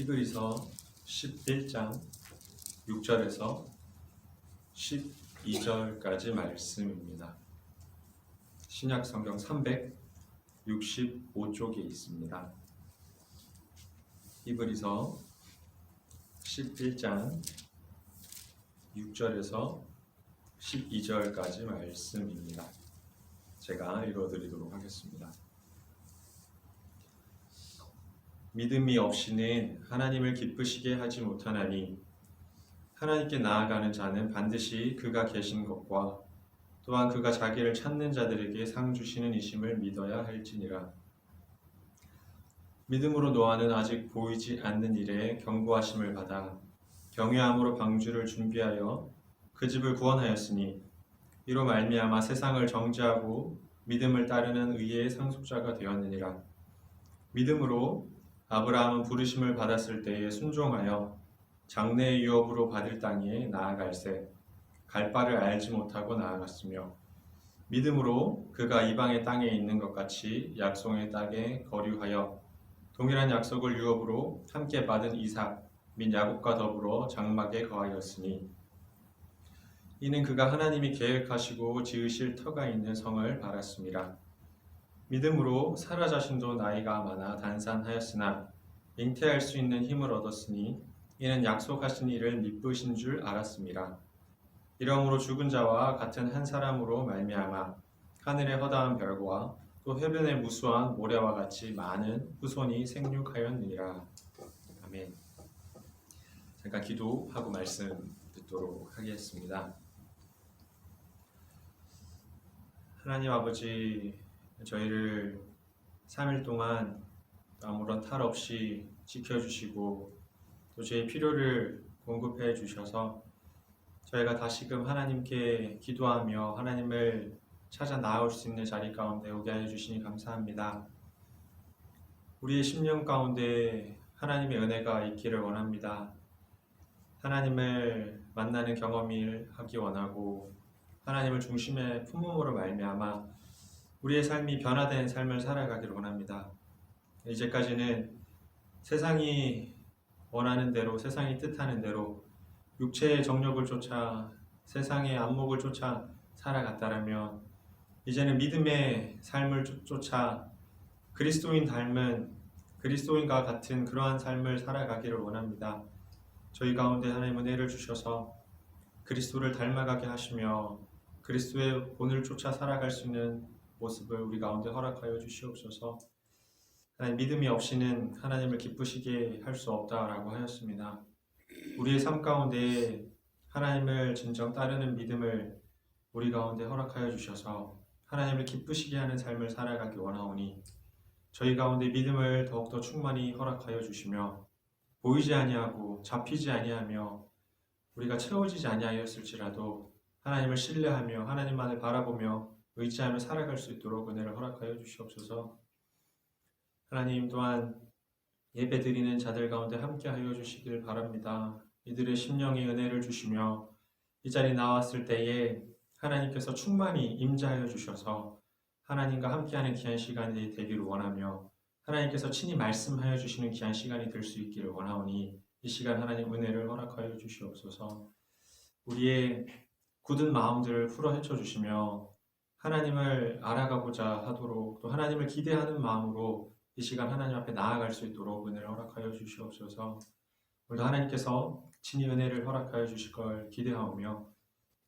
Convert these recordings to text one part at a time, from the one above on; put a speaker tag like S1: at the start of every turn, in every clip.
S1: 히브리서 11장 6절에서 12절까지 말씀입니다. 신약 성경 365쪽에 있습니다. 히브리서 11장 6절에서 12절까지 말씀입니다. 제가 읽어드리도록 하겠습니다. 믿음이 없이는 하나님을 기쁘시게 하지 못하나니 하나님께 나아가는 자는 반드시 그가 계신 것과 또한 그가 자기를 찾는 자들에게 상 주시는 이심을 믿어야 할지니라. 믿음으로 노아는 아직 보이지 않는 일에 경고하심을 받아 경외함으로 방주를 준비하여 그 집을 구원하였으니 이로 말미암아 세상을 정죄하고 믿음을 따르는 의의 상속자가 되었느니라. 믿음으로 아브라함은 부르심을 받았을 때에 순종하여 장래의 유업으로 받을 땅에 나아갈새 갈 바를 알지 못하고 나아갔으며 믿음으로 그가 이방의 땅에 있는 것 같이 약속의 땅에 거류하여 동일한 약속을 유업으로 함께 받은 이삭 및 야곱과 더불어 장막에 거하였으니 이는 그가 하나님이 계획하시고 지으실 터가 있는 성을 바랐습니다. 믿음으로 사라 자신도 나이가 많아 단산하였으나 잉태할 수 있는 힘을 얻었으니 이는 약속하신 이를 미쁘신 줄 알았습니다. 이러므로 죽은 자와 같은 한 사람으로 말미암아 하늘의 허다한 별과 또 해변의 무수한 모래와 같이 많은 후손이 생육하였느니라. 아멘. 잠깐 기도하고 말씀 듣도록 하겠습니다. 하나님 아버지, 저희를 3일 동안 아무런 탈 없이 지켜주시고 또 저희 필요를 공급해 주셔서 저희가 다시금 하나님께 기도하며 하나님을 찾아 나아올 수 있는 자리 가운데 오게 하여 주시니 감사합니다. 우리의 심령 가운데 하나님의 은혜가 있기를 원합니다. 하나님을 만나는 경험을 하기 원하고 하나님을 중심에 품음으로 말미암아 우리의 삶이 변화된 삶을 살아가기를 원합니다. 이제까지는 세상이 원하는 대로, 세상이 뜻하는 대로 육체의 정욕을 쫓아 세상의 안목을 쫓아 살아갔다라면 이제는 믿음의 삶을 쫓아 그리스도인 닮은 그리스도인과 같은 그러한 삶을 살아가기를 원합니다. 저희 가운데 하나님 은혜를 주셔서 그리스도를 닮아가게 하시며 그리스도의 본을 쫓아 살아갈 수 있는 모습을 우리 가운데 허락하여 주시옵소서. 하나님, 믿음이 없이는 하나님을 기쁘시게 할 수 없다라고 하였습니다. 우리의 삶 가운데 하나님을 진정 따르는 믿음을 우리 가운데 허락하여 주셔서 하나님을 기쁘시게 하는 삶을 살아가기 원하오니 저희 가운데 믿음을 더욱더 충만히 허락하여 주시며 보이지 아니하고 잡히지 아니하며 우리가 채워지지 아니하였을지라도 하나님을 신뢰하며 하나님만을 바라보며 의지하며 살아갈 수 있도록 은혜를 허락하여 주시옵소서. 하나님 또한 예배드리는 자들 가운데 함께하여 주시길 바랍니다. 이들의 심령에 은혜를 주시며 이 자리에 나왔을 때에 하나님께서 충만히 임재하여 주셔서 하나님과 함께하는 귀한 시간이 되기를 원하며 하나님께서 친히 말씀하여 주시는 귀한 시간이 될 수 있기를 원하오니 이 시간 하나님 은혜를 허락하여 주시옵소서. 우리의 굳은 마음들을 풀어 헤쳐 주시며 하나님을 알아가고자 하도록 또 하나님을 기대하는 마음으로 이 시간 하나님 앞에 나아갈 수 있도록 은혜를 허락하여 주시옵소서. 오늘도 하나님께서 친히 은혜를 허락하여 주실 걸 기대하오며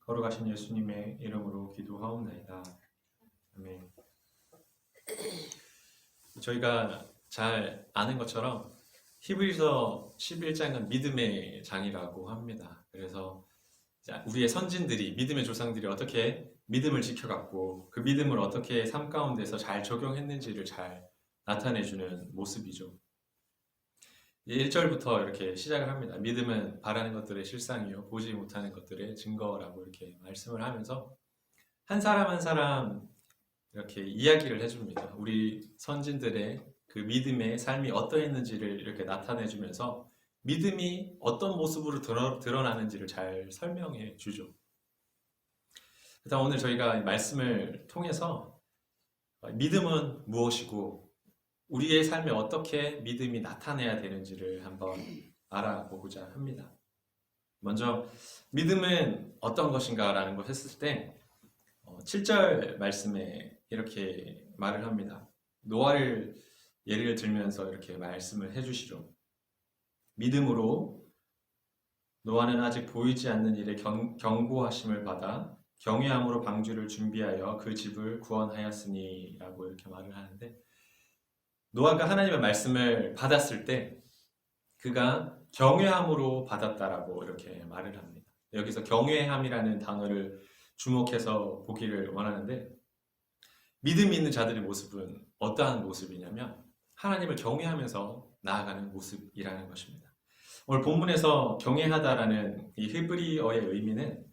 S1: 걸어가신 예수님의 이름으로 기도하옵나이다. 아멘. 저희가 잘 아는 것처럼 히브리서 11장은 믿음의 장이라고 합니다. 그래서 우리의 선진들이 믿음의 조상들이 어떻게 믿음을 지켜갔고 그 믿음을 어떻게 삶 가운데서 잘 적용했는지를 잘 나타내주는 모습이죠. 1절부터 이렇게 시작을 합니다. 믿음은 바라는 것들의 실상이요 보지 못하는 것들의 증거라고 이렇게 말씀을 하면서 한 사람 한 사람 이렇게 이야기를 해줍니다. 우리 선진들의 그 믿음의 삶이 어떠했는지를 이렇게 나타내주면서 믿음이 어떤 모습으로 드러나는지를 잘 설명해 주죠. 일단 오늘 저희가 말씀을 통해서 믿음은 무엇이고 우리의 삶에 어떻게 믿음이 나타내야 되는지를 한번 알아보고자 합니다. 먼저 믿음은 어떤 것인가 라는 걸 했을 때 7절 말씀에 이렇게 말을 합니다. 노아를 예를 들면서 이렇게 말씀을 해주시죠. 믿음으로 노아는 아직 보이지 않는 일에 경고하심을 받아 경외함으로 방주를 준비하여 그 집을 구원하였으니 라고 이렇게 말을 하는데 노아가 하나님의 말씀을 받았을 때 그가 경외함으로 받았다라고 이렇게 말을 합니다. 여기서 경외함이라는 단어를 주목해서 보기를 원하는데 믿음이 있는 자들의 모습은 어떠한 모습이냐면 하나님을 경외하면서 나아가는 모습이라는 것입니다. 오늘 본문에서 경외하다라는 이 히브리어의 의미는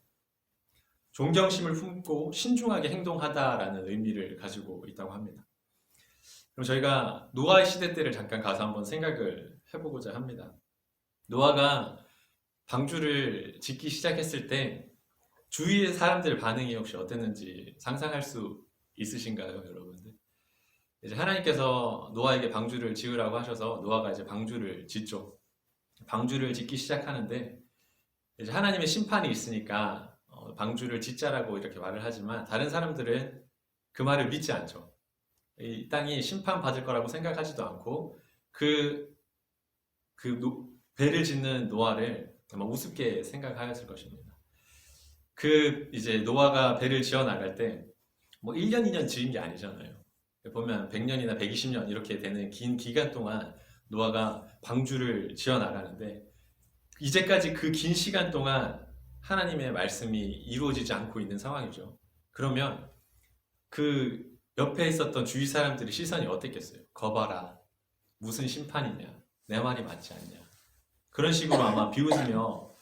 S1: 존경심을 품고 신중하게 행동하다라는 의미를 가지고 있다고 합니다. 그럼 저희가 노아의 시대 때를 잠깐 가서 한번 생각을 해보고자 합니다. 노아가 방주를 짓기 시작했을 때 주위의 사람들 반응이 혹시 어땠는지 상상할 수 있으신가요, 여러분들? 이제 하나님께서 노아에게 방주를 지으라고 하셔서 노아가 이제 방주를 짓죠. 방주를 짓기 시작하는데 이제 하나님의 심판이 있으니까 방주를 짓자라고 이렇게 말을 하지만 다른 사람들은 그 말을 믿지 않죠. 이 땅이 심판받을 거라고 생각하지도 않고 배를 짓는 노아를 아마 우습게 생각하였을 것입니다. 이제 노아가 배를 지어 나갈 때 뭐 1년, 2년 지은 게 아니잖아요. 보면 100년이나 120년 이렇게 되는 긴 기간 동안 노아가 방주를 지어 나가는데 이제까지 그 긴 시간 동안 하나님의 말씀이 이루어지지 않고 있는 상황이죠. 그러면 그 옆에 있었던 주위 사람들의 시선이 어땠겠어요? 거봐라, 무슨 심판이냐, 내 말이 맞지 않냐, 그런 식으로 아마 비웃으며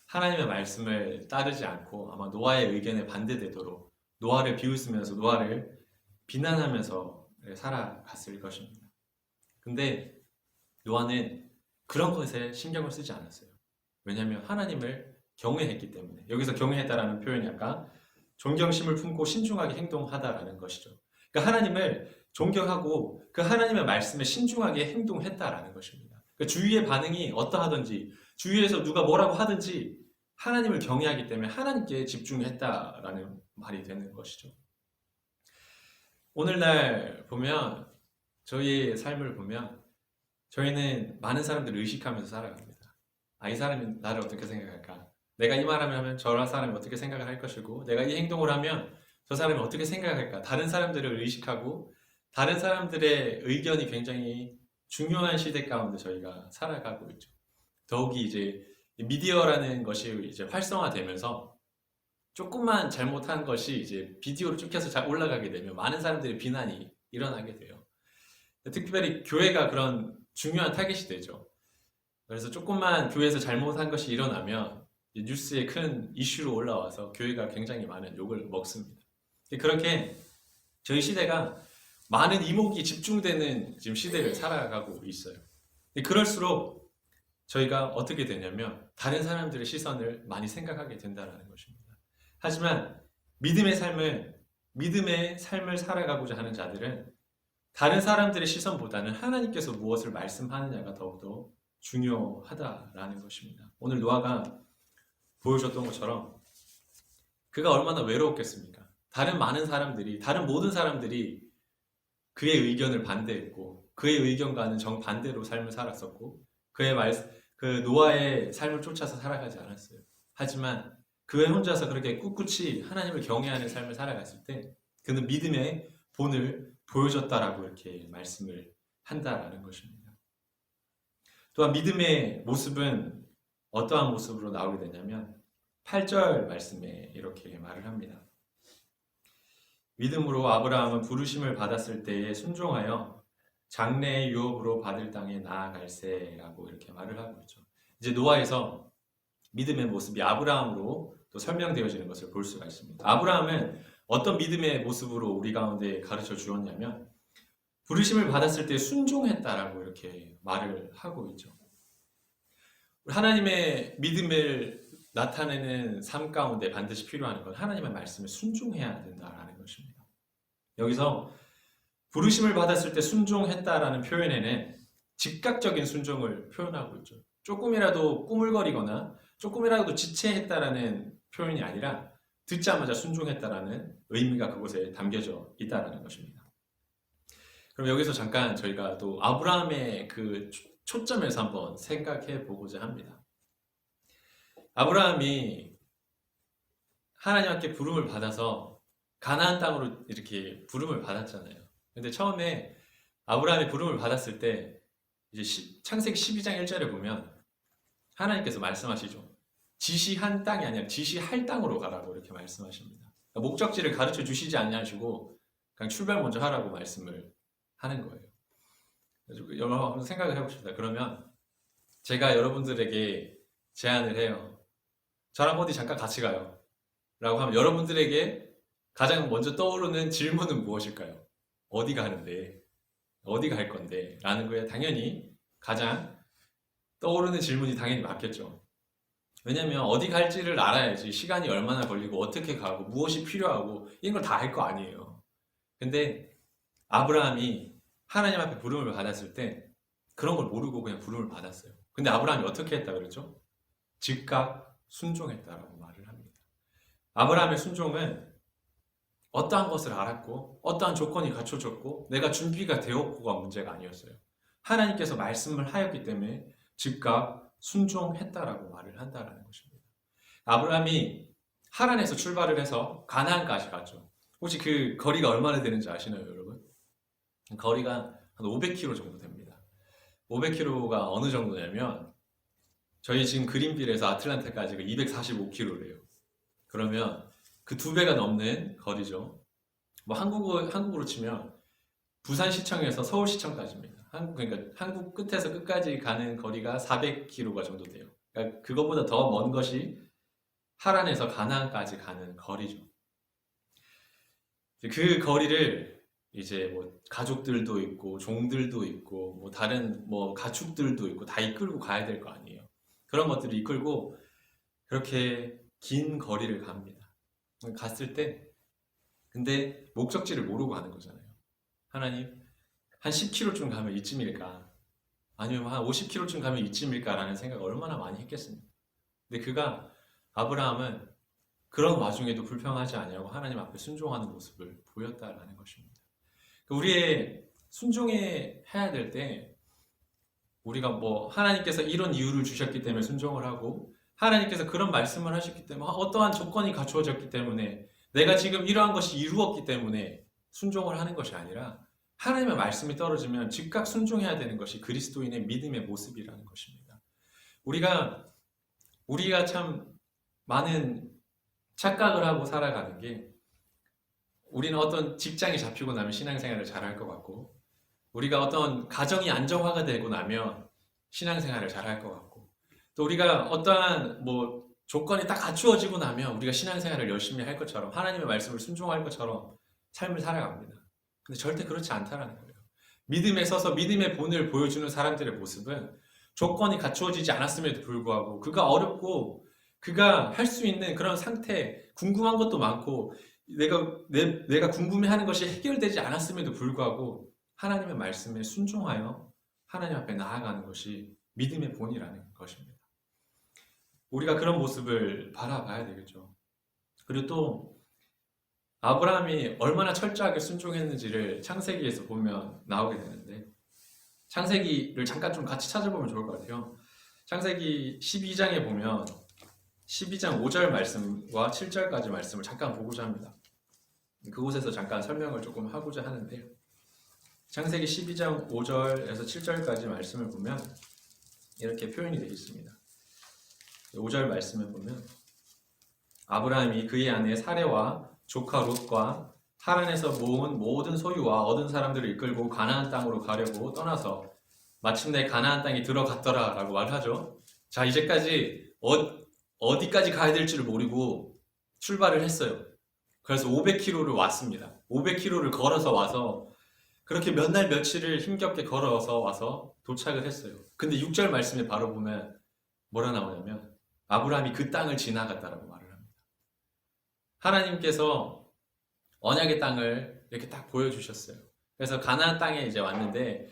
S1: 하나님의 말씀을 따르지 않고 아마 노아의 의견에 반대되도록 노아를 비웃으면서 노아를 비난하면서 살아갔을 것입니다. 근데 노아는 그런 것에 신경을 쓰지 않았어요. 왜냐하면 하나님을 경외했기 때문에. 여기서 경외했다라는 표현이 아까 존경심을 품고 신중하게 행동하다라는 것이죠. 그러니까 하나님을 존경하고 그 하나님의 말씀에 신중하게 행동했다라는 것입니다. 그러니까 주위의 반응이 어떠하든지 주위에서 누가 뭐라고 하든지 하나님을 경외하기 때문에 하나님께 집중했다라는 말이 되는 것이죠. 오늘날 보면 저희의 삶을 보면 저희는 많은 사람들을 의식하면서 살아갑니다. 이 사람이 나를 어떻게 생각할까? 내가 이 말을 하면 저 사람이 어떻게 생각을 할 것이고 내가 이 행동을 하면 저 사람이 어떻게 생각할까? 다른 사람들을 의식하고 다른 사람들의 의견이 굉장히 중요한 시대 가운데 저희가 살아가고 있죠. 더욱이 이제 미디어라는 것이 이제 활성화되면서 조금만 잘못한 것이 이제 비디오로 찍혀서 잘 올라가게 되면 많은 사람들의 비난이 일어나게 돼요. 특별히 교회가 그런 중요한 타겟이 되죠. 그래서 조금만 교회에서 잘못한 것이 일어나면 뉴스에 큰 이슈로 올라와서 교회가 굉장히 많은 욕을 먹습니다. 그렇게 저희 시대가 많은 이목이 집중되는 지금 시대를 살아가고 있어요. 그럴수록 저희가 어떻게 되냐면 다른 사람들의 시선을 많이 생각하게 된다는 것입니다. 하지만 믿음의 삶을 살아가고자 하는 자들은 다른 사람들의 시선보다는 하나님께서 무엇을 말씀하느냐가 더욱더 중요하다라는 것입니다. 오늘 노아가 보여줬던 것처럼 그가 얼마나 외로웠겠습니까? 다른 모든 사람들이 그의 의견을 반대했고 그의 의견과는 정반대로 삶을 살았었고 그 노아의 삶을 쫓아서 살아가지 않았어요. 하지만 그의 혼자서 그렇게 꿋꿋이 하나님을 경외하는 삶을 살아갔을 때 그는 믿음의 본을 보여줬다라고 이렇게 말씀을 한다라는 것입니다. 또한 믿음의 모습은 어떠한 모습으로 나오게 되냐면 8절 말씀에 이렇게 말을 합니다. 믿음으로 아브라함은 부르심을 받았을 때에 순종하여 장래의 유업으로 받을 땅에 나아갈세라고 이렇게 말을 하고 있죠. 이제 노아에서 믿음의 모습이 아브라함으로 또 설명되어지는 것을 볼 수가 있습니다. 아브라함은 어떤 믿음의 모습으로 우리 가운데 가르쳐 주었냐면 부르심을 받았을 때 순종했다라고 이렇게 말을 하고 있죠. 하나님의 믿음을 나타내는 삶 가운데 반드시 필요한 건 하나님의 말씀에 순종해야 된다라는 것입니다. 여기서 부르심을 받았을 때 순종했다라는 표현에는 즉각적인 순종을 표현하고 있죠. 조금이라도 꾸물거리거나 조금이라도 지체했다라는 표현이 아니라 듣자마자 순종했다라는 의미가 그곳에 담겨져 있다라는 것입니다. 그럼 여기서 잠깐 저희가 또 아브라함의 그 초점에서 한번 생각해 보고자 합니다. 아브라함이 하나님께 부름을 받아서 가나안 땅으로 이렇게 부름을 받았잖아요. 근데 처음에 아브라함이 부름을 받았을 때 이제 창세기 12장 1절에 보면 하나님께서 말씀하시죠. 지시한 땅이 아니라 지시할 땅으로 가라고 이렇게 말씀하십니다. 그러니까 목적지를 가르쳐 주시지 않냐시고 그냥 출발 먼저 하라고 말씀을 하는 거예요. 여러분 한번 생각을 해봅시다. 그러면 제가 여러분들에게 제안을 해요. 저랑 어디 잠깐 같이 가요. 라고 하면 여러분들에게 가장 먼저 떠오르는 질문은 무엇일까요? 어디 가는데? 어디 갈 건데? 라는 거에 당연히 가장 떠오르는 질문이 당연히 맞겠죠. 왜냐면 어디 갈지를 알아야지 시간이 얼마나 걸리고 어떻게 가고 무엇이 필요하고 이런 걸 다 알 거 아니에요. 근데 아브라함이 하나님 앞에 부름을 받았을 때 그런 걸 모르고 그냥 부름을 받았어요. 근데 아브라함이 어떻게 했다 그랬죠? 즉각 순종했다라고 말을 합니다. 아브라함의 순종은 어떠한 것을 알았고 어떠한 조건이 갖춰졌고 내가 준비가 되었고가 문제가 아니었어요. 하나님께서 말씀을 하였기 때문에 즉각 순종했다라고 말을 한다라는 것입니다. 아브라함이 하란에서 출발을 해서 가나안까지 갔죠. 혹시 그 거리가 얼마나 되는지 아시나요, 여러분? 거리가 한 500km 정도 됩니다. 500km가 어느 정도냐면 저희 지금 그린빌에서 아틀란타까지가 245km래요. 그러면 그 2배가 넘는 거리죠. 뭐 한국으로 치면 부산시청에서 서울시청까지입니다. 그러니까 한국 끝에서 끝까지 가는 거리가 400km가 정도 돼요. 그러니까 그것보다 더 먼 것이 하란에서 가나안까지 가는 거리죠. 그 거리를 이제 뭐 가족들도 있고 종들도 있고 뭐 다른 뭐 가축들도 있고 다 이끌고 가야 될 거 아니에요. 그런 것들을 이끌고 그렇게 긴 거리를 갑니다. 갔을 때 근데 목적지를 모르고 가는 거잖아요. 하나님 한 10km쯤 가면 이쯤일까? 아니면 한 50km쯤 가면 이쯤일까라는 생각을 얼마나 많이 했겠습니까? 근데 아브라함은 그런 와중에도 불평하지 아니하고 하나님 앞에 순종하는 모습을 보였다라는 것입니다. 우리의 순종해야 될 때 우리가 뭐 하나님께서 이런 이유를 주셨기 때문에 순종을 하고 하나님께서 그런 말씀을 하셨기 때문에 어떠한 조건이 갖추어졌기 때문에 내가 지금 이러한 것이 이루었기 때문에 순종을 하는 것이 아니라 하나님의 말씀이 떨어지면 즉각 순종해야 되는 것이 그리스도인의 믿음의 모습이라는 것입니다. 우리가 참 많은 착각을 하고 살아가는 게 우리는 어떤 직장이 잡히고 나면 신앙생활을 잘할 것 같고 우리가 어떤 가정이 안정화가 되고 나면 신앙생활을 잘할 것 같고, 또 우리가 어떠한 뭐 조건이 딱 갖추어지고 나면 우리가 신앙생활을 열심히 할 것처럼 하나님의 말씀을 순종할 것처럼 삶을 살아갑니다. 근데 절대 그렇지 않다라는 거예요. 믿음에 서서 믿음의 본을 보여주는 사람들의 모습은 조건이 갖추어지지 않았음에도 불구하고 그가 어렵고 그가 할 수 있는 그런 상태, 궁금한 것도 많고 내가 궁금해하는 것이 해결되지 않았음에도 불구하고 하나님의 말씀에 순종하여 하나님 앞에 나아가는 것이 믿음의 본이라는 것입니다. 우리가 그런 모습을 바라봐야 되겠죠. 그리고 또 아브라함이 얼마나 철저하게 순종했는지를 창세기에서 보면 나오게 되는데, 창세기를 잠깐 좀 같이 찾아보면 좋을 것 같아요. 창세기 12장에 보면 12장 5절 말씀과 7절까지 말씀을 잠깐 보고자 합니다. 그곳에서 잠깐 설명을 조금 하고자 하는데, 창세기 12장 5절에서 7절까지 말씀을 보면 이렇게 표현이 되어 있습니다. 5절 말씀을 보면 아브라함이 그의 아내 사레와 조카 롯과 하란에서 모은 모든 소유와 얻은 사람들을 이끌고 가나안 땅으로 가려고 떠나서 마침내 가나안 땅에 들어갔더라 라고 말하죠. 자, 이제까지 어디까지 가야 될지를 모르고 출발을 했어요. 그래서 500km를 왔습니다. 500km를 걸어서 와서 그렇게 몇 날 며칠을 힘겹게 걸어서 와서 도착을 했어요. 근데 6절 말씀에 바로 보면 뭐라 나오냐면 아브라함이 그 땅을 지나갔다라고 말을 합니다. 하나님께서 언약의 땅을 이렇게 딱 보여주셨어요. 그래서 가나안 땅에 이제 왔는데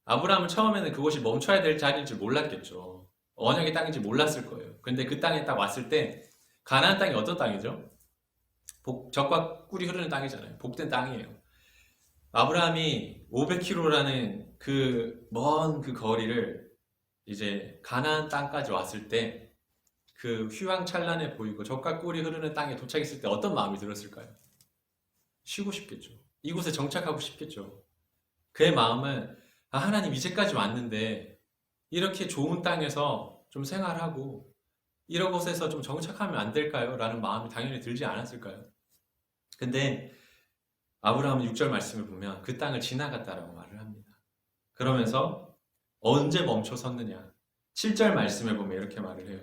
S1: 아브라함은 처음에는 그곳이 멈춰야 될 자리인지 몰랐겠죠. 언약의 땅인지 몰랐을 거예요. 근데 그 땅에 딱 왔을 때 가나안 땅이 어떤 땅이죠? 젖과 꿀이 흐르는 땅이잖아요. 복된 땅이에요. 아브라함이 500km라는 그 먼 그 거리를 이제 가나안 땅까지 왔을 때 그 휘황찬란해 보이고 젖과 꿀이 흐르는 땅에 도착했을 때 어떤 마음이 들었을까요? 쉬고 싶겠죠. 이곳에 정착하고 싶겠죠. 그의 마음은 하나님 이제까지 왔는데 이렇게 좋은 땅에서 좀 생활하고 이런 곳에서 좀 정착하면 안 될까요? 라는 마음이 당연히 들지 않았을까요? 근데 아브라함은 6절 말씀을 보면 그 땅을 지나갔다라고 말을 합니다. 그러면서 언제 멈춰 섰느냐? 7절 말씀을 보면 이렇게 말을 해요.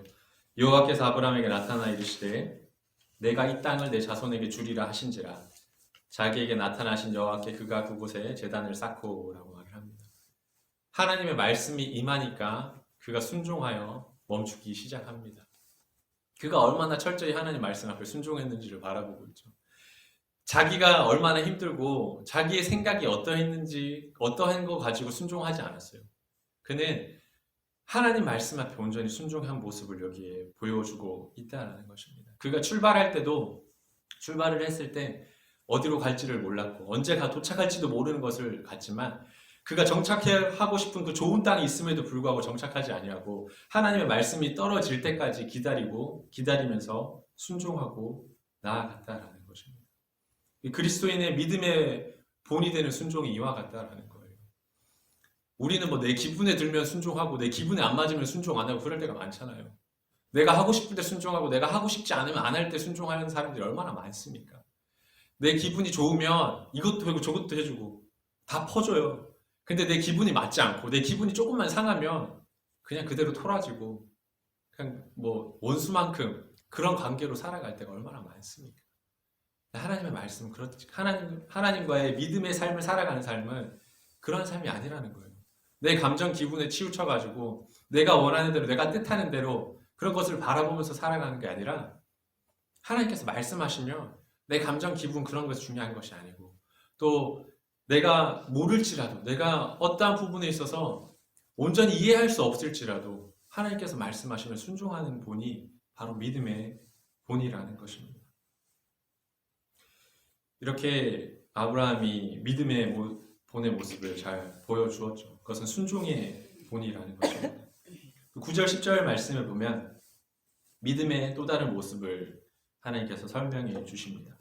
S1: 여호와께서 아브라함에게 나타나 이르시되 내가 이 땅을 내 자손에게 주리라 하신지라 자기에게 나타나신 여호와께 그가 그곳에 제단을 쌓고 라고 말을 합니다. 하나님의 말씀이 임하니까 그가 순종하여 멈추기 시작합니다. 그가 얼마나 철저히 하나님 말씀 앞에 순종했는지를 바라보고 있죠. 자기가 얼마나 힘들고 자기의 생각이 어떠했는지 어떠한 거 가지고 순종하지 않았어요. 그는 하나님 말씀 앞에 온전히 순종한 모습을 여기에 보여주고 있다는 것입니다. 그가 출발할 때도 출발을 했을 때 어디로 갈지를 몰랐고 언제 도착할지도 모르는 것을 갔지만 그가 정착하고 싶은 그 좋은 땅이 있음에도 불구하고 정착하지 아니하고 하나님의 말씀이 떨어질 때까지 기다리면서 순종하고 나아갔다라는 것입니다. 그리스도인의 믿음의 본이 되는 순종이 이와 같다라는 거예요. 우리는 뭐 내 기분에 들면 순종하고 내 기분에 안 맞으면 순종 안 하고 그럴 때가 많잖아요. 내가 하고 싶을 때 순종하고 내가 하고 싶지 않으면 안 할 때 순종하는 사람들이 얼마나 많습니까? 내 기분이 좋으면 이것도 해주고 저것도 해주고 다 퍼줘요. 근데 내 기분이 맞지 않고 내 기분이 조금만 상하면 그냥 그대로 토라지고 그냥 뭐 원수만큼 그런 관계로 살아갈 때가 얼마나 많습니까? 하나님의 말씀은 그렇지. 하나님과의 믿음의 삶을 살아가는 삶은 그런 삶이 아니라는 거예요. 내 감정 기분에 치우쳐가지고 내가 원하는 대로 내가 뜻하는 대로 그런 것을 바라보면서 살아가는 게 아니라 하나님께서 말씀하시면 내 감정 기분 그런 것이 중요한 것이 아니고 또 내가 모를지라도 내가 어떠한 부분에 있어서 온전히 이해할 수 없을지라도 하나님께서 말씀하시면 순종하는 본이 바로 믿음의 본이라는 것입니다. 이렇게 아브라함이 믿음의 본의 모습을 잘 보여주었죠. 그것은 순종의 본이라는 것입니다. 9절 10절 말씀을 보면 믿음의 또 다른 모습을 하나님께서 설명해 주십니다.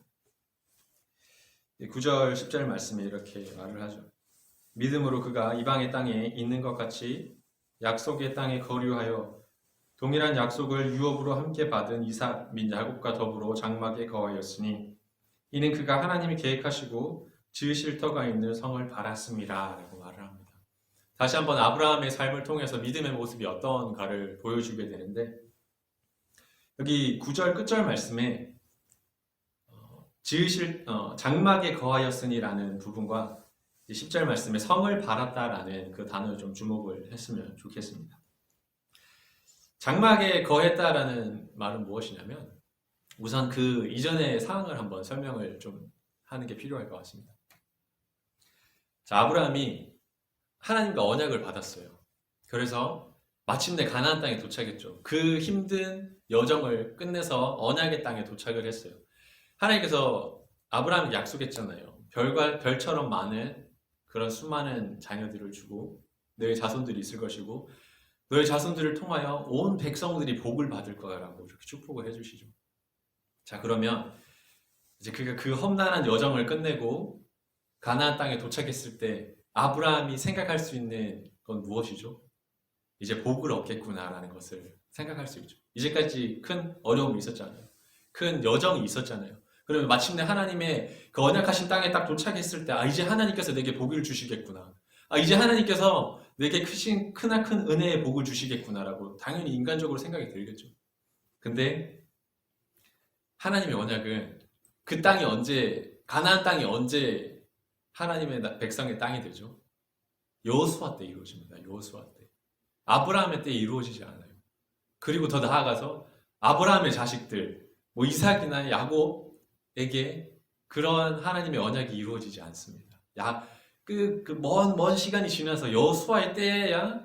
S1: 9절 10절 말씀에 이렇게 말을 하죠. 믿음으로 그가 이방의 땅에 있는 것 같이 약속의 땅에 거류하여 동일한 약속을 유업으로 함께 받은 이삭 및 야곱과 더불어 장막에 거하였으니 이는 그가 하나님이 계획하시고 지으실 터가 있는 성을 바랐습니다 라고 말을 합니다. 다시 한번 아브라함의 삶을 통해서 믿음의 모습이 어떤가를 보여주게 되는데, 여기 9절 끝절 말씀에 장막에 거하였으니라는 부분과 10절 말씀에 성을 바랐다라는 그 단어에 좀 주목을 했으면 좋겠습니다. 장막에 거했다라는 말은 무엇이냐면, 우선 그 이전의 상황을 한번 설명을 좀 하는 게 필요할 것 같습니다. 자, 아브라함이 하나님과 언약을 받았어요. 그래서 마침내 가나안 땅에 도착했죠. 그 힘든 여정을 끝내서 언약의 땅에 도착을 했어요. 하나님께서 아브라함에게 약속했잖아요. 별처럼 많은 그런 수많은 자녀들을 주고 너의 자손들이 있을 것이고 너의 자손들을 통하여 온 백성들이 복을 받을 거라고 이렇게 축복을 해주시죠. 자, 그러면 이제 그가 그 험난한 여정을 끝내고 가나안 땅에 도착했을 때 아브라함이 생각할 수 있는 건 무엇이죠? 이제 복을 얻겠구나라는 것을 생각할 수 있죠. 이제까지 큰 어려움이 있었잖아요. 큰 여정이 있었잖아요. 그러면 마침내 하나님의 그 언약하신 땅에 딱 도착했을 때, 이제 하나님께서 내게 복을 주시겠구나. 이제 하나님께서 내게 크나큰 은혜의 복을 주시겠구나라고 당연히 인간적으로 생각이 들겠죠. 근데 하나님의 언약은 그 땅이 가나안 땅이 언제 하나님의 백성의 땅이 되죠? 여호수아 때 이루어집니다. 여호수아 때. 아브라함의 때 이루어지지 않아요. 그리고 더 나아가서 아브라함의 자식들, 이삭이나 야곱에게 그런 하나님의 언약이 이루어지지 않습니다. 먼 시간이 지나서 여호수아의 때에야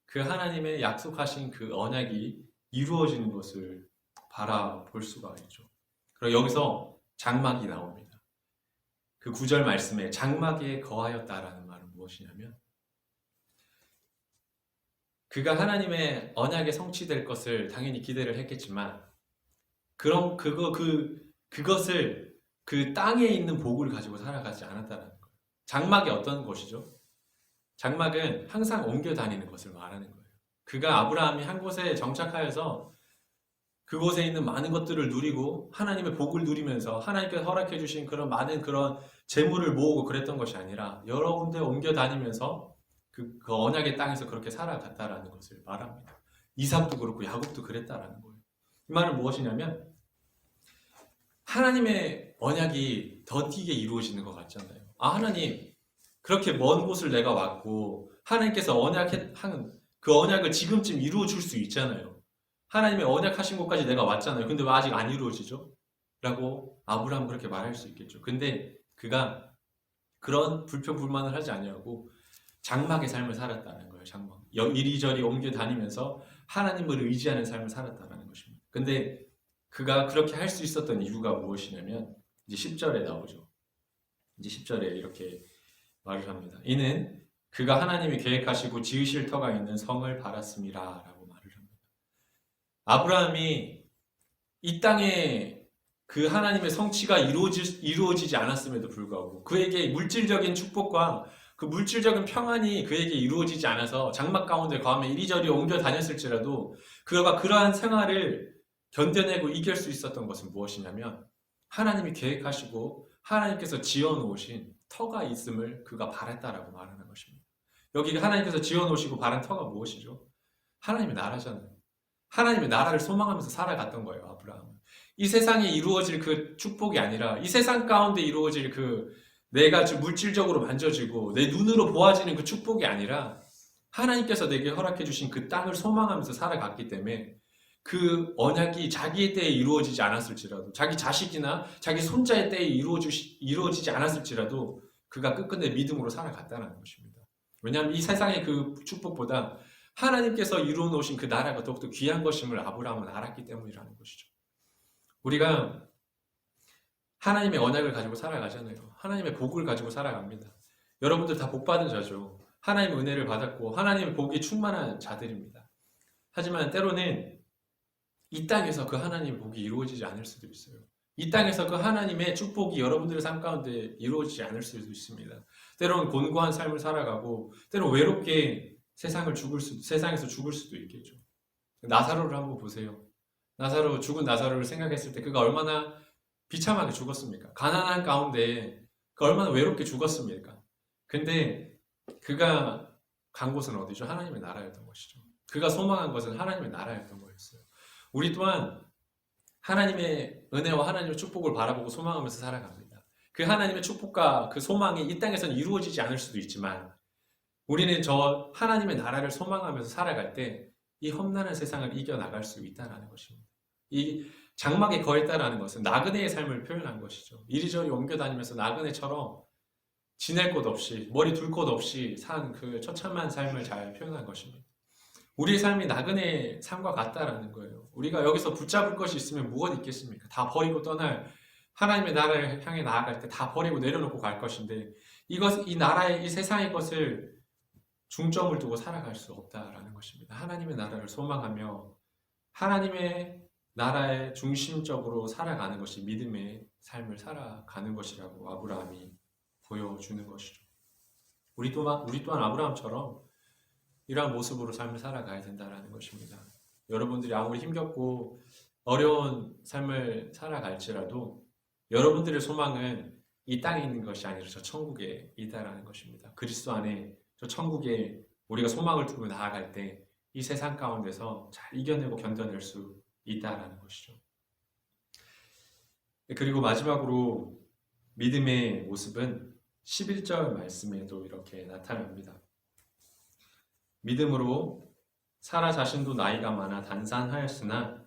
S1: 그 하나님의 약속하신 그 언약이 이루어지는 것을 바라볼 수가 있죠. 그리고 여기서 장막이 나옵니다. 그 9절 말씀에 장막에 거하였다라는 말은 무엇이냐면, 그가 하나님의 언약에 성취될 것을 당연히 기대를 했겠지만, 그것을 그 땅에 있는 복을 가지고 살아가지 않았다는 거예요. 장막이 어떤 것이죠? 장막은 항상 옮겨 다니는 것을 말하는 거예요. 그가 아브라함이 한 곳에 정착하여서 그곳에 있는 많은 것들을 누리고 하나님의 복을 누리면서 하나님께서 허락해 주신 그런 많은 그런 재물을 모으고 그랬던 것이 아니라 여러 군데 옮겨 다니면서 그 언약의 땅에서 그렇게 살아갔다라는 것을 말합니다. 이삭도 그렇고 야곱도 그랬다라는 거예요. 이 말은 무엇이냐면, 하나님의 언약이 더디게 이루어지는 것 같잖아요. 하나님, 그렇게 먼 곳을 내가 왔고 하나님께서 한 그 언약을 지금쯤 이루어 줄 수 있잖아요. 하나님의 언약하신 곳까지 내가 왔잖아요. 근데 왜 아직 안 이루어지죠? 라고 아브라함은 그렇게 말할 수 있겠죠. 근데 그가 그런 불평불만을 하지 아니하고 장막의 삶을 살았다는 거예요. 장막. 이리저리 옮겨 다니면서 하나님을 의지하는 삶을 살았다는 것입니다. 근데 그가 그렇게 할 수 있었던 이유가 무엇이냐면, 이제 10절에 나오죠. 이제 10절에 이렇게 말을 합니다. 이는 그가 하나님이 계획하시고 지으실 터가 있는 성을 바랐음이라 라고 말을 합니다. 아브라함이 이 땅에 그 하나님의 성취가 이루어지지 않았음에도 불구하고 그에게 물질적인 축복과 그 물질적인 평안이 그에게 이루어지지 않아서 장막 가운데 거하며 이리저리 옮겨 다녔을지라도 그가 그러한 생활을 견뎌내고 이길 수 있었던 것은 무엇이냐면, 하나님이 계획하시고 하나님께서 지어놓으신 터가 있음을 그가 바랐다라고 말하는 것입니다. 여기 하나님께서 지어놓으시고 바란 터가 무엇이죠? 하나님의 나라잖아요. 하나님의 나라를 소망하면서 살아갔던 거예요, 아브라함은. 이 세상에 이루어질 그 축복이 아니라, 이 세상 가운데 이루어질 내가 물질적으로 만져지고 내 눈으로 보아지는 그 축복이 아니라, 하나님께서 내게 허락해 주신 그 땅을 소망하면서 살아갔기 때문에 그 언약이 자기의 때에 이루어지지 않았을지라도, 자기 자식이나 자기 손자의 때에 이루어지지 않았을지라도 그가 끝끝내 믿음으로 살아갔다는 것입니다. 왜냐하면 이 세상의 그 축복보다 하나님께서 이루어 놓으신 그 나라가 더욱더 귀한 것임을 아브라함은 알았기 때문이라는 것이죠. 우리가 하나님의 언약을 가지고 살아가잖아요. 하나님의 복을 가지고 살아갑니다. 여러분들 다 복받은 자죠. 하나님의 은혜를 받았고 하나님의 복이 충만한 자들입니다. 하지만 때로는 이 땅에서 그 하나님의 복이 이루어지지 않을 수도 있어요. 이 땅에서 그 하나님의 축복이 여러분들의 삶 가운데 이루어지지 않을 수도 있습니다. 때로는 곤고한 삶을 살아가고 때로는 외롭게 세상에서 죽을 수도 있겠죠. 나사로를 한번 보세요. 죽은 나사로를 생각했을 때 그가 얼마나 비참하게 죽었습니까? 가난한 가운데 그가 얼마나 외롭게 죽었습니까? 근데 그가 간 곳은 어디죠? 하나님의 나라였던 것이죠. 그가 소망한 것은 하나님의 나라였던 거였어요. 우리 또한 하나님의 은혜와 하나님의 축복을 바라보고 소망하면서 살아갑니다. 그 하나님의 축복과 그 소망이 이 땅에서는 이루어지지 않을 수도 있지만 우리는 저 하나님의 나라를 소망하면서 살아갈 때 이 험난한 세상을 이겨나갈 수 있다는 것입니다. 이 장막에 거했다라는 것은 나그네의 삶을 표현한 것이죠. 이리저리 옮겨다니면서 나그네처럼 지낼 곳 없이 머리 둘 곳 없이 산 그 처참한 삶을 잘 표현한 것입니다. 우리의 삶이 나그네의 삶과 같다라는 거예요. 우리가 여기서 붙잡을 것이 있으면 무엇 있겠습니까? 다 버리고 떠날 하나님의 나라를 향해 나아갈 때 다 버리고 내려놓고 갈 것인데 이 나라의 이 세상의 것을 중점을 두고 살아갈 수 없다라는 것입니다. 하나님의 나라를 소망하며 하나님의 나라의 중심적으로 살아가는 것이 믿음의 삶을 살아가는 것이라고 아브라함이 보여주는 것이죠. 우리 또한 아브라함처럼 이러한 모습으로 삶을 살아가야 된다는 것입니다. 여러분들이 아무리 힘겹고 어려운 삶을 살아갈지라도 여러분들의 소망은 이 땅에 있는 것이 아니라 저 천국에 있다라는 것입니다. 그리스도 안에 저 천국에 우리가 소망을 두고 나아갈 때 이 세상 가운데서 잘 이겨내고 견뎌낼 수 있다라는 것이죠. 그리고 마지막으로 믿음의 모습은 11절 말씀에도 이렇게 나타납니다. 믿음으로 사라 자신도 나이가 많아 단산하였으나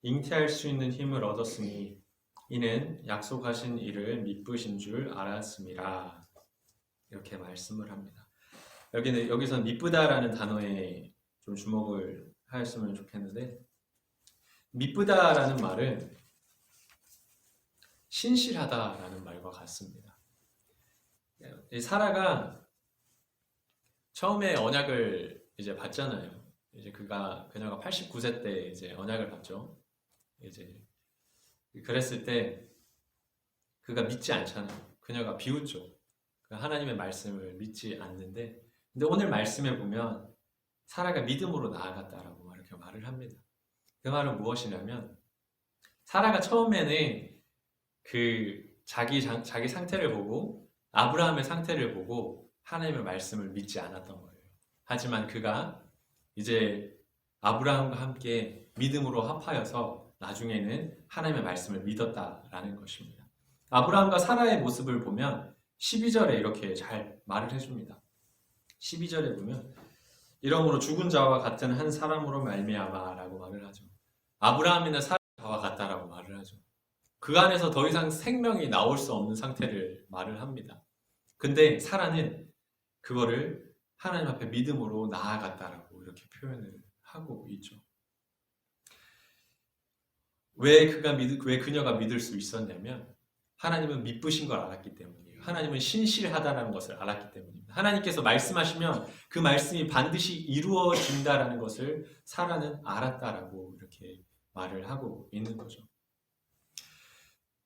S1: 잉태할 수 있는 힘을 얻었으니 이는 약속하신 이를 미쁘신 줄 알았음이라. 이렇게 말씀을 합니다. 여기서 미쁘다라는 단어에 좀 주목을 하였으면 좋겠는데, 미쁘다라는 말은 신실하다라는 말과 같습니다. 사라가 처음에 언약을 이제 받잖아요. 이제 그녀가 89세 때 이제 언약을 받죠. 이제 그랬을 때 그가 믿지 않잖아요. 그녀가 비웃죠. 하나님의 말씀을 믿지 않는데, 근데 오늘 말씀에 보면 사라가 믿음으로 나아갔다라고 이렇게 말을 합니다. 그 말은 무엇이냐면 사라가 처음에는 자기 상태를 보고 아브라함의 상태를 보고 하나님의 말씀을 믿지 않았던 거예요. 하지만 그가 이제 아브라함과 함께 믿음으로 합하여서 나중에는 하나님의 말씀을 믿었다라는 것입니다. 아브라함과 사라의 모습을 보면 12절에 이렇게 잘 말을 해줍니다. 12절에 보면 이러므로 죽은 자와 같은 한 사람으로 말미암아라고 말을 하죠. 아브라함이나 사라와 같다라고 말을 하죠. 그 안에서 더 이상 생명이 나올 수 없는 상태를 말을 합니다. 근데 사라는 그거를 하나님 앞에 믿음으로 나아갔다라고 이렇게 표현을 하고 있죠. 왜 그녀가 믿을 수 있었냐면 하나님은 미쁘신 걸 알았기 때문이에요. 하나님은 신실하다는 것을 알았기 때문입니다. 하나님께서 말씀하시면 그 말씀이 반드시 이루어진다라는 것을 사라는 알았다라고 이렇게 말을 하고 있는 거죠.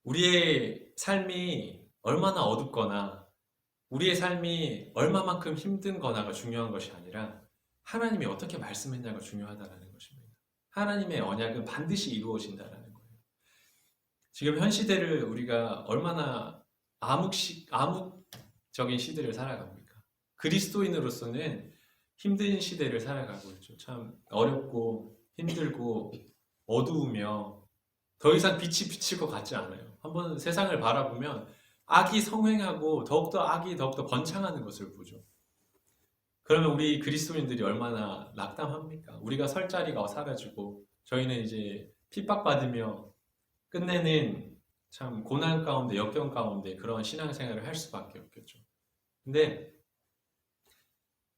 S1: 우리의 삶이 얼마나 어둡거나 우리의 삶이 얼마만큼 힘든 거나가 중요한 것이 아니라 하나님이 어떻게 말씀했냐가 중요하다는 것입니다. 하나님의 언약은 반드시 이루어진다는 거예요. 지금 현 시대를 우리가 얼마나 암묵적인 시대를 살아갑니까? 그리스도인으로서는 힘든 시대를 살아가고 있죠. 참 어렵고 힘들고 어두우며 더 이상 빛이 비칠 것 같지 않아요. 한번 세상을 바라보면 악이 성행하고 악이 더욱더 번창하는 것을 보죠. 그러면 우리 그리스도인들이 얼마나 낙담합니까? 우리가 설 자리가 사라지고 저희는 이제 핍박받으며 끝내는 참 고난 가운데 역경 가운데 그런 신앙생활을 할 수밖에 없겠죠. 근데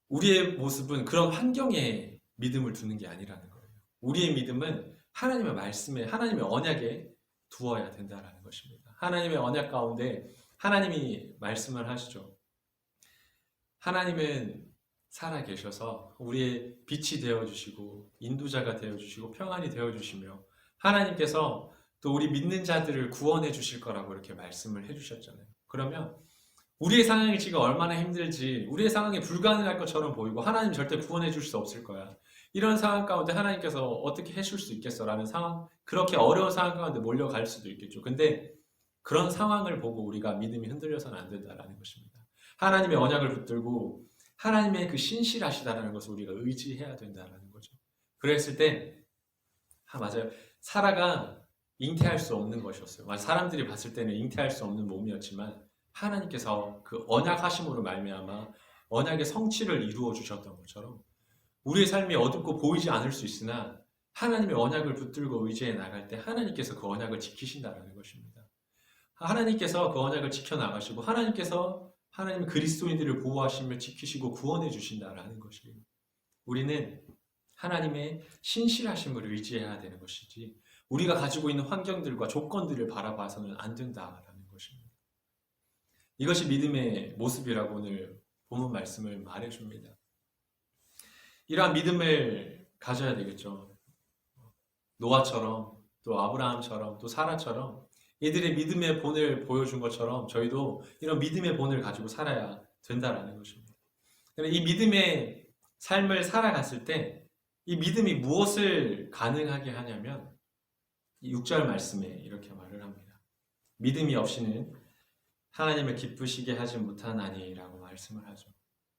S1: 우리의 모습은 그런 환경에 믿음을 두는 게 아니라는 거예요. 우리의 믿음은 하나님의 말씀에 하나님의 언약에 두어야 된다는 것입니다. 하나님의 언약 가운데 하나님이 말씀을 하시죠. 하나님은 살아계셔서 우리의 빛이 되어주시고 인도자가 되어주시고 평안이 되어주시며 하나님께서 또 우리 믿는 자들을 구원해 주실 거라고 이렇게 말씀을 해주셨잖아요. 그러면 우리의 상황이 지금 얼마나 힘들지 우리의 상황이 불가능할 것처럼 보이고 하나님 절대 구원해 줄 수 없을 거야. 이런 상황 가운데 하나님께서 어떻게 해줄 수 있겠어? 라는 상황, 그렇게 어려운 상황 가운데 몰려갈 수도 있겠죠. 근데 그런 상황을 보고 우리가 믿음이 흔들려서는 안 된다라는 것입니다. 하나님의 언약을 붙들고 하나님의 그 신실하시다라는 것을 우리가 의지해야 된다라는 거죠. 그랬을 때 맞아요. 사라가 잉태할 수 없는 것이었어요. 사람들이 봤을 때는 잉태할 수 없는 몸이었지만 하나님께서 그 언약하심으로 말미암아 언약의 성취를 이루어 주셨던 것처럼 우리의 삶이 어둡고 보이지 않을 수 있으나 하나님의 언약을 붙들고 의지해 나갈 때 하나님께서 그 언약을 지키신다는 것입니다. 하나님께서 그 언약을 지켜나가시고 하나님 그리스도인들을 보호하시며 지키시고 구원해 주신다라는 것이에요. 우리는 하나님의 신실하심을 의지해야 되는 것이지 우리가 가지고 있는 환경들과 조건들을 바라봐서는 안 된다라는 것입니다. 이것이 믿음의 모습이라고 오늘 본문 말씀을 말해줍니다. 이러한 믿음을 가져야 되겠죠. 노아처럼 또 아브라함처럼 또 사라처럼 이들의 믿음의 본을 보여준 것처럼 저희도 이런 믿음의 본을 가지고 살아야 된다라는 것입니다. 이 믿음의 삶을 살아갔을 때 이 믿음이 무엇을 가능하게 하냐면 6절 말씀에 이렇게 말을 합니다. 믿음이 없이는 하나님을 기쁘시게 하지 못하나니라고 말씀을 하죠.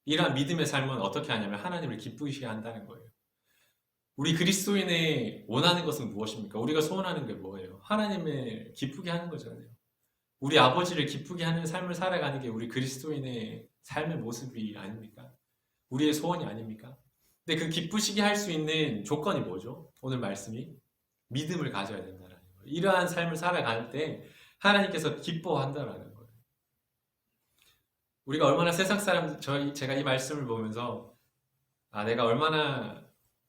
S1: 이러한 믿음의 삶은 어떻게 하냐면 하나님을 기쁘시게 한다는 거예요. 우리 그리스도인의 원하는 것은 무엇입니까? 우리가 소원하는 게 뭐예요? 하나님을 기쁘게 하는 거잖아요. 우리 아버지를 기쁘게 하는 삶을 살아가는 게 우리 그리스도인의 삶의 모습이 아닙니까? 우리의 소원이 아닙니까? 근데 그 기쁘시게 할 수 있는 조건이 뭐죠? 오늘 말씀이 믿음을 가져야 된다는 거예요. 이러한 삶을 살아갈 때 하나님께서 기뻐한다라는 거예요. 우리가 얼마나 세상 사람, 제가 이 말씀을 보면서 내가 얼마나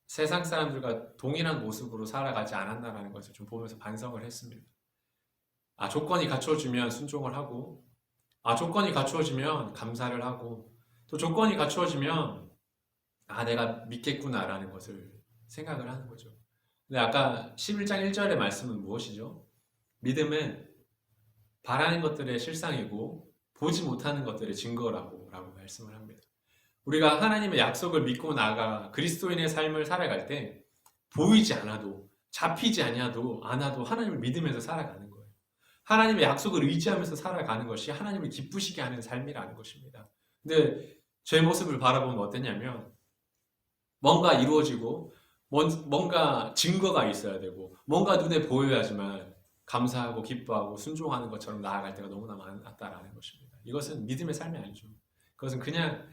S1: 세상 사람들과 동일한 모습으로 살아가지 않았나라는 것을 좀 보면서 반성을 했습니다. 조건이 갖추어지면 순종을 하고, 조건이 갖추어지면 감사를 하고, 또 조건이 갖추어지면 내가 믿겠구나라는 것을 생각을 하는 거죠. 근데 아까 11장 1절의 말씀은 무엇이죠? 믿음은 바라는 것들의 실상이고 보지 못하는 것들의 증거라고 말씀을 합니다. 우리가 하나님의 약속을 믿고 나아가 그리스도인의 삶을 살아갈 때 보이지 않아도 잡히지 않아도 하나님을 믿으면서 살아가는 거예요. 하나님의 약속을 의지하면서 살아가는 것이 하나님을 기쁘시게 하는 삶이라는 것입니다. 근데 제 모습을 바라보면 어땠냐면 뭔가 이루어지고 뭔가 증거가 있어야 되고 뭔가 눈에 보여야지만 감사하고 기뻐하고 순종하는 것처럼 나아갈 때가 너무나 많았다라는 것입니다. 이것은 믿음의 삶이 아니죠. 그것은 그냥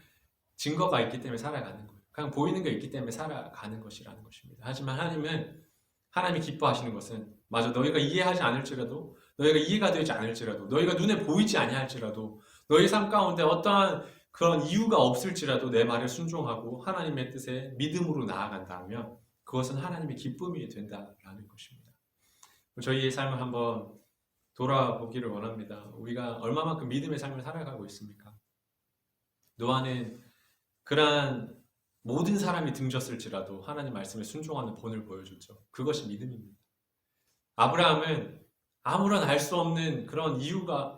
S1: 증거가 있기 때문에 살아가는 거예요. 그냥 보이는 게 있기 때문에 살아가는 것이라는 것입니다. 하지만 하나님이 기뻐하시는 것은 너희가 이해하지 않을지라도 너희가 이해가 되지 않을지라도 너희가 눈에 보이지 아니할지라도 너희 삶 가운데 어떠한 그런 이유가 없을지라도 내 말에 순종하고 하나님의 뜻에 믿음으로 나아간다면 그것은 하나님의 기쁨이 된다라는 것입니다. 저희의 삶을 한번 돌아보기를 원합니다. 우리가 얼마만큼 믿음의 삶을 살아가고 있습니까? 노아는 그러한 모든 사람이 등졌을지라도 하나님 말씀에 순종하는 본을 보여줬죠. 그것이 믿음입니다. 아브라함은 아무런 알 수 없는 그런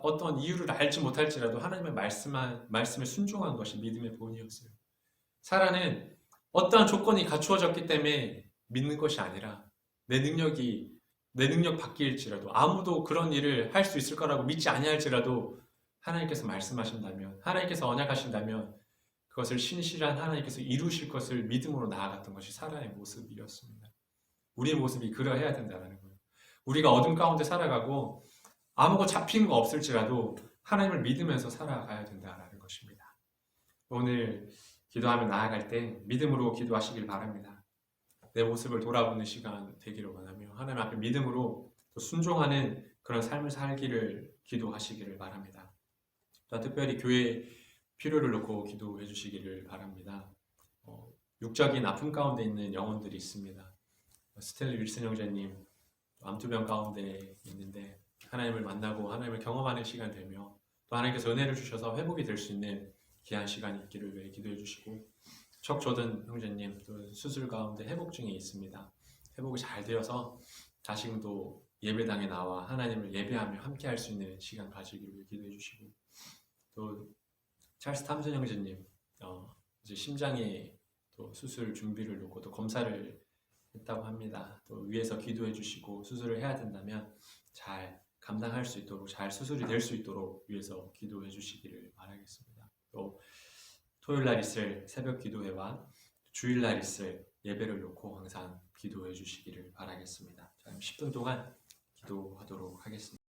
S1: 어떤 이유를 알지 못할지라도 하나님의 말씀에 순종한 것이 믿음의 본이었어요. 사라는 어떠한 조건이 갖추어졌기 때문에 믿는 것이 아니라 내 능력 밖일지라도 아무도 그런 일을 할 수 있을 거라고 믿지 아니할지라도 하나님께서 말씀하신다면 하나님께서 언약하신다면 그것을 신실한 하나님께서 이루실 것을 믿음으로 나아갔던 것이 사라의 모습이었습니다. 우리의 모습이 그러해야 된다는 거예요. 우리가 어둠 가운데 살아가고 아무것도 잡히는 거 없을지라도 하나님을 믿으면서 살아가야 된다는 것입니다. 오늘 기도하며 나아갈 때 믿음으로 기도하시길 바랍니다. 내 모습을 돌아보는 시간 되기를 원하며 하나님 앞에 믿음으로 또 순종하는 그런 삶을 살기를 기도하시기를 바랍니다. 또 특별히 교회 필요를 놓고 기도해 주시기를 바랍니다. 육적인 아픔 가운데 있는 영혼들이 있습니다. 스텔리 윌슨 형제님 암투병 가운데 있는데 하나님을 만나고 하나님을 경험하는 시간 되며 또 하나님께서 은혜를 주셔서 회복이 될 수 있는 귀한 시간이 있기를 위해 기도해 주시고 척 조던 형제님 또 수술 가운데 회복 중에 있습니다. 회복이 잘 되어서 다시금도 예배당에 나와 하나님을 예배하며 함께 할 수 있는 시간 가지기를 위해 기도해 주시고 또 찰스 탐슨 형제님 이제 심장에 또 수술 준비를 놓고 또 검사를 했다고 합니다. 또 위에서 기도해 주시고 수술을 해야 된다면 잘 감당할 수 있도록 잘 수술이 될 수 있도록 위에서 기도해 주시기를 바라겠습니다. 또 토요일 날 있을 새벽 기도회와 주일 날 있을 예배를 놓고 항상 기도해 주시기를 바라겠습니다. 자, 10분 동안 기도하도록 하겠습니다.